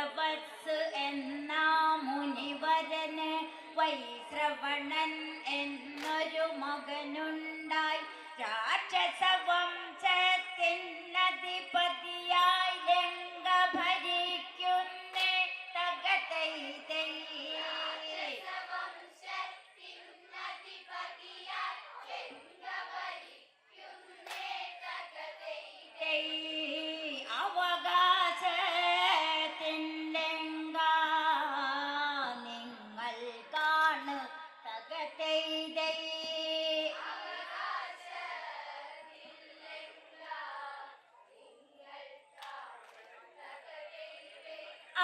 പുരവത്സ് എന്ന മുനിവരന് വൈശ്രവണൻ എന്നൊരു മകനുണ്ടായി. രാക്ഷസ വംശത്തിനധിപതിയായി ലങ്ക ഭരിക്കുന്നേ തകതൈ തൈ. അവകാശത്തിൻ ലങ്ക നിങ്ങൾ കാണു തകതൈ തൈ.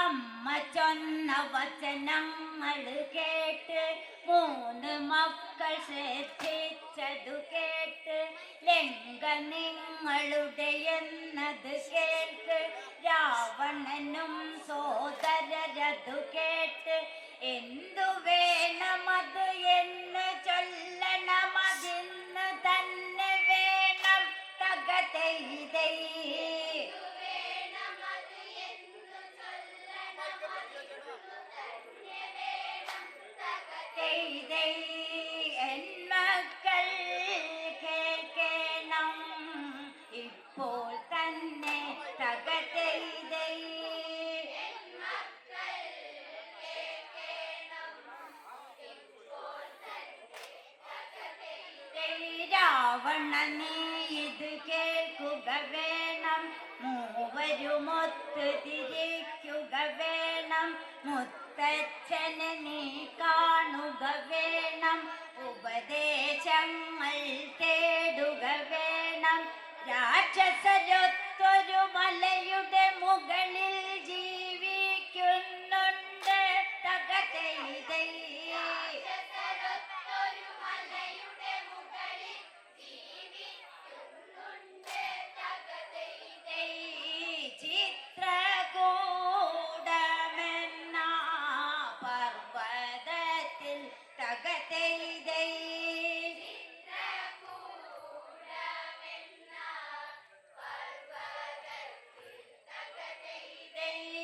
അമ്മ ചൊന്ന വചനങ്ങൾ കേട്ട് 3 മക്കൾ ശ്രദ്ധിച്ചതു കേട്ട് ലങ്ക നിങ്ങളുടെ എന്നത് കേൾക്ക്. രാവണനും സോദരരതു കേട്ട് എന്തു വേണമത് എന്ന് ചൊല്ലണമതിന്ന് തന്നെ വേണം തകതൈ തൈ. എന്മക്കൾ കേൾക്കണം ഇപ്പോൾ തന്നെ തകതൈ തൈ. രാവണ നീ ഇത് കേൾക്കുക വേണം, മൂവരുമൊത്ത് തിരിക്കുക വേണം. മുത്തച്ഛനെ നീ കാണുക വേണം, ഉപദേശങ്ങൾ തേടുക വേണം. രാക്ഷസരൊത്തൊരു മലയുടെ മുകളിൽ ജീവിക്കുന്നുണ്ട് തകതൈ തൈ. ചിത്രകൂടമെന്ന പർവ്വതത്തിൽ തകതൈ തൈ.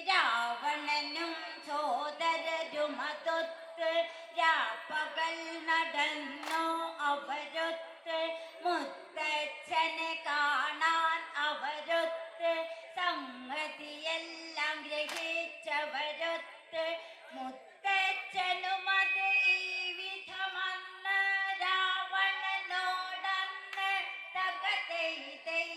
രാവണനും സോദരരുമതൊത്ത് രാപ്പകൽ നടന്നു അവരൊത്ത്. മുത്തച്ഛനെ കാണാൻ അവരൊത്ത്, സംഗതിയെല്ലാം ഗ്രഹിച്ചവരൊത്ത്. മുത്തച്ഛനുമത് ഈ വിധമന്ന് രാവണനോടന്ന് തകതൈ തൈ.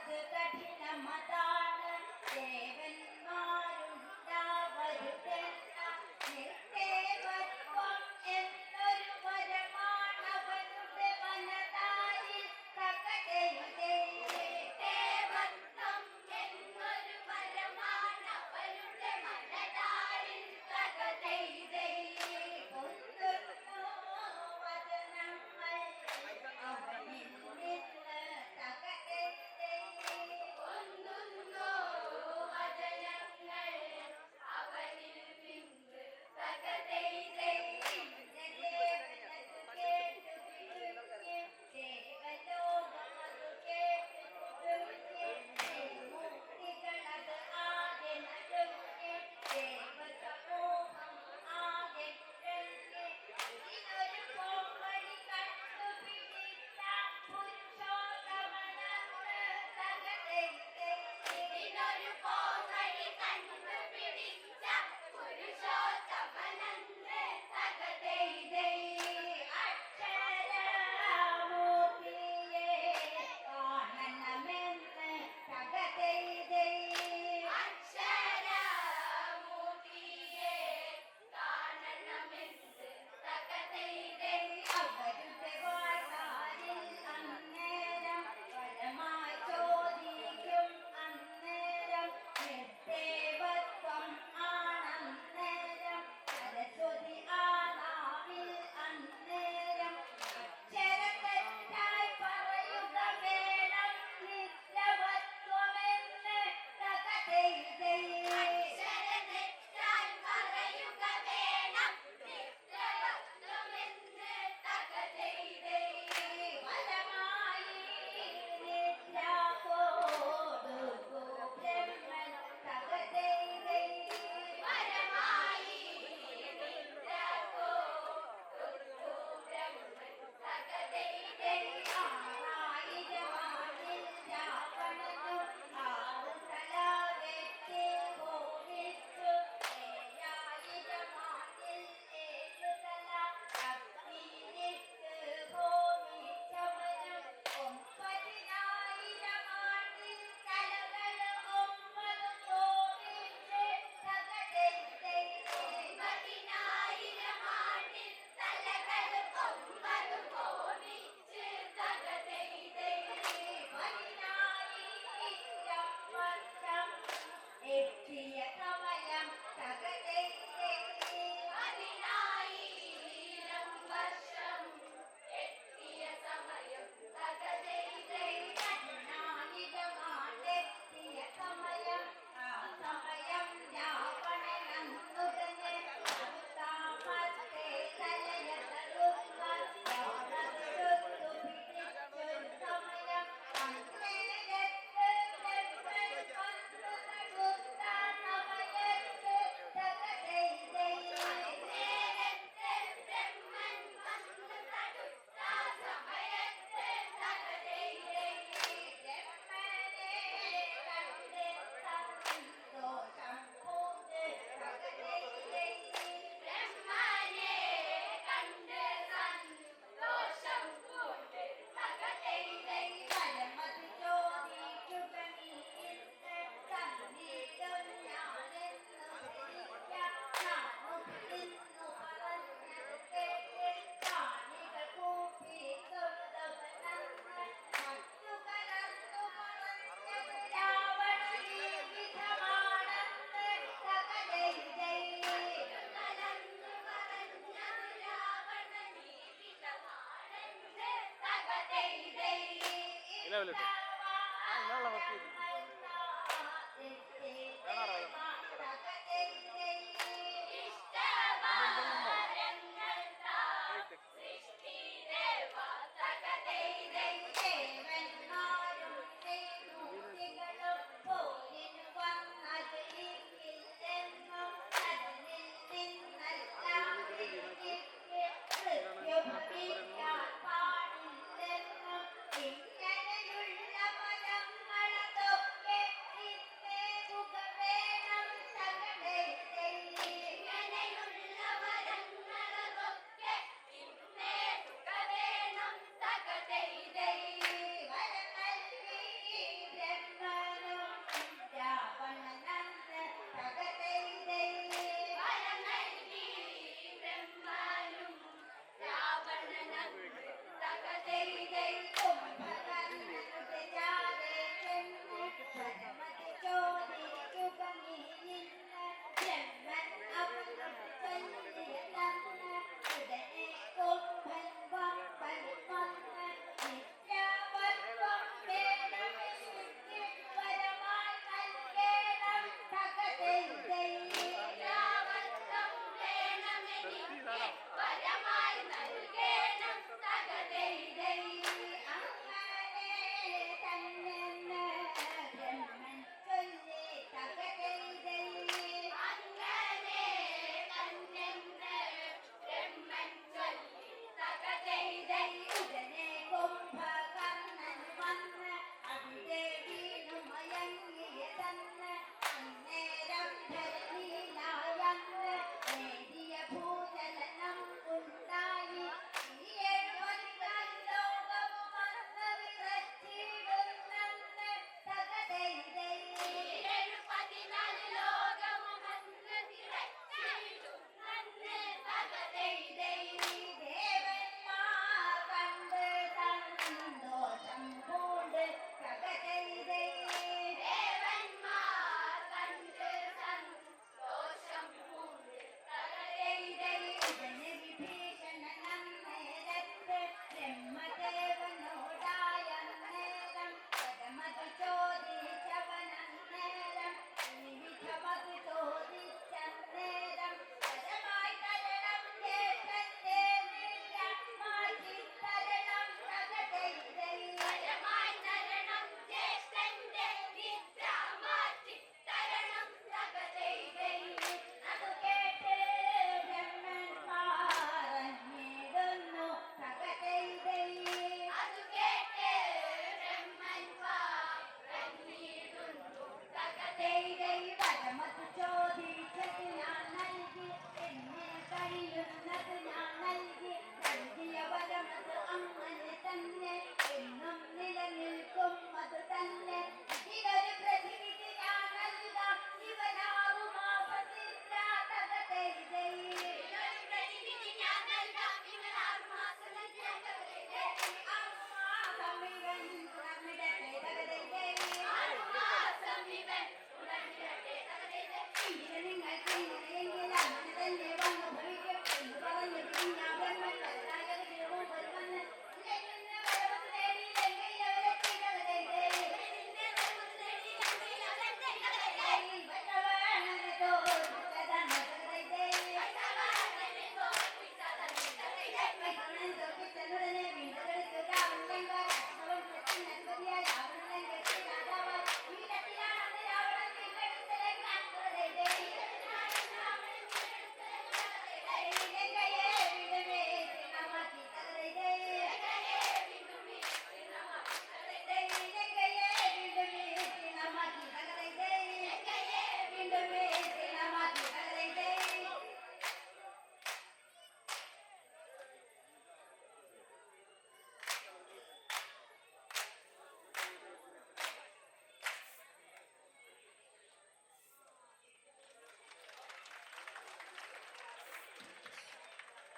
അത് കഠിനമതാണ് ദേവന്മാരുണ്ടാവരുതെന്ന നിത്തേവത്വം എന്നൊരു വരമാണവനുടെ മനതാരിൽ തകതയിതേ ദേവത്വം എന്നൊരു വരമാണവനുടെ മനതാരിൽ തകതയിതേ കൊല്ലുന്നു വചനങ്ങൾ അവനിൽ നിന്ന് തകതയിതേ കൊല്ലുന്നു വചനങ്ങൾ അവനിൽ നിന്ന് തകതയിതേ ദേവനത് കേട്ടു വിഴുങ്ങി ദേവലോകമതു കേട്ടു കുടുങ്ങി മൂർത്തികളത് ആകെ നടുങ്ങി ദേവസമൂഹം ആകെ കുഴങ്ങി ഇതിനൊരു പോംവഴി കണ്ടുപിടിച്ച പുരുഷോത്തമനന്ന് തകതയിതേ ഇതിനൊരു പോംവഴി കണ്ടുപിടിച്ച പുരുഷോത്തമനന്ന് തകതയിതേ അക്ഷരമൂർത്തിയെ കാണണമെന്ന് തകതയിതേ അക്ഷരമൂർത്തിയെ കാണണമെന്ന് തകതയിതേ അവരുടെ വാഴ്ത്താരിൽ അന്നേരം പരമായി ചോദിക്കും അന്നേരം നിർദേവത്വം ആണന്നേരം സരസ്വതി ആനാവിൽ അന്നേരം അക്ഷരത്തെറ്റായി പറയുക വേണം നിത്യവത്വമെന്ന് തകതയിതേ അക്ഷരത്തെറ്റായി പറയുക വേണം നിത്യവത്വമെന്ന് തകതയിതേ വരമായി നിദ്രാകോടുകു ബ്രഹ്മൻ തകതയിതേ വരമായി നിദ്രാകോടുകു ബ്രഹ്മൻ തകതയിതേ ആറായിരമാണിൽ രാവണനും ആറ് തല വെട്ടി ഹോമിച്ചു ഏഴായിരമാണിൽ ഏഴു തല അഗ്നിയിലിട്ട് ഹോമിച്ചവനും ഒമ്പതിനായിരമാണിൽ തലകൾ ഒമ്പത് ഹോമിച്ച് തകതയിതേ പതിനായിരമാണിൽ തലകൾ ഒമ്പത് ഹോമിച്ച് തകതയിതേ പതിനായിരം വർഷം എത്തിയ സമയം തകതയിതേ പതിനായിരം വർഷം എത്തിയ സമയം തകതയിതേ പതിനായിരമാണെത്തിയ സമയം ആ സമയം രാവണനന്നുടനെ താമത്തെ തലയതറുന്ന രാവണനെടുത്തു പിടിച്ചൊരു സമയം അന്നേരത്ത് ബ്രഹ്മൻ വന്നു തടുത്ത സമയത്ത് തകതയിതേ നേരത്ത് ബ്രഹ്മൻ വന്നു തടുത്ത സമയത്ത് തകതയിതേ ബ്രഹ്മനെ കണ്ട് സന്തോഷം പൂണ്ട് തകതയിതേ ബ്രഹ്മനെ കണ്ട് സന്തോഷം പൂണ്ട് തകതയിതേ പരമത് ചോദിക്കുക നീ സംഗീതം ഞാനെന്നു ധരിക്കാം നാമുകിന്നു പറഞ്ഞത് കേട്ട് കാണികൾ കൂപ്പി തൊഴുതവനന്ന് മറ്റു കലർന്നു പറഞ്ഞത് രാവണൻ ഈ വിധമാണെന്ന് തകതയിതേ കലർന്നു പറഞ്ഞത് രാവണൻ ഈ വിധമാണെന്ന് തകതയിതേ ഇങ്ങനെയുള്ള പദങ്ങളതൊക്കെ വേണം തകടേ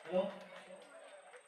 ഹലോ